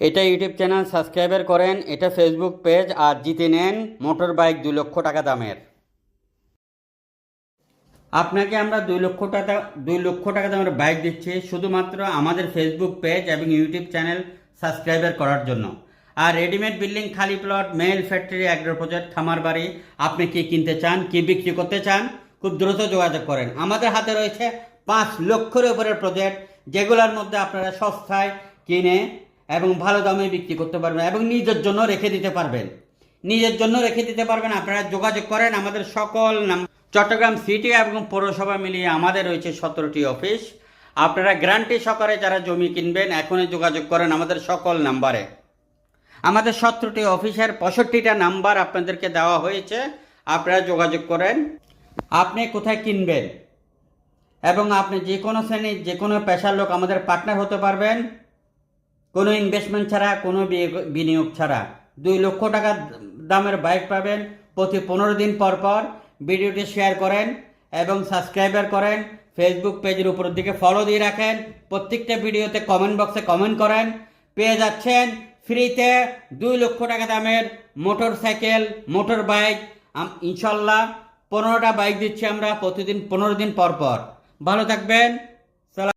এটা YouTube channel subscriber করেন, এটা ফেসবুক পেজ, আর জিতে নেন মোটর বাইক 2 লক্ষ টাকা দামের। আপনাকে আমরা 2 লক্ষ টাকা দামের বাইক দিচ্ছি শুধুমাত্র আমাদের ফেসবুক পেজ এবং ইউটিউব চ্যানেল সাবস্ক্রাইবার করার জন্য। আর রেডিমেড বিল্ডিং, খালি plot, mill factory, agro project, খামার বাড়ি, আপনি কি কিনতে চান, কি বিক্রি করতে চান, খুব দ্রুত যোগাযোগ করেন। আমাদের হাতে রয়েছে 5 লক্ষের উপরের প্রজেক্ট, যেগুলোর মধ্যে আপনারা সস্তায় কিনে এবং ভালো দামে বিক্রি করতে পারবেন এবং নিজের জন্য রেখে দিতে পারবেন। আপনারা যোগাযোগ করেন। আমাদের সকল চট্টগ্রাম সিটি এবং পৌরসভা মিলিয়ে আমাদের রয়েছে 17টি অফিস। আপনারা গ্যারান্টি সহকারে যারা জমি কিনবেন এখনই যোগাযোগ করেন আমাদের সকল নাম্বারে। আমাদের 17টি অফিসের 65টা নাম্বার আপনাদেরকে দেওয়া হয়েছে, আপনারা যোগাযোগ করেন। আপনি কোথায় কিনবেন এবং আপনি যে কোনো শ্রেণীর যে কোনো পেশার লোক আমাদের পার্টনার হতে পারবেন, কোনো ইনভেস্টমেন্ট ছাড়া, কোনো বিনিয়োগ ছাড়া। 2 লক্ষ টাকা দামের বাইক পাবেন প্রতি 15 দিন পর পর। ভিডিওটি শেয়ার করেন এবং সাবস্ক্রাইবার করেন। ফেসবুক পেজের উপরের দিকে ফলো দিয়ে রাখেন। প্রত্যেকটা ভিডিওতে কমেন্ট বক্সে কমেন্ট করেন। পেয়ে যাচ্ছেন ফ্রিতে 2 লক্ষ টাকা দামের মোটর সাইকেল, মোটর বাইক। ইনশাল্লাহ 15টা বাইক দিচ্ছি আমরা প্রতিদিন 15 দিন পর পর। ভালো থাকবেন।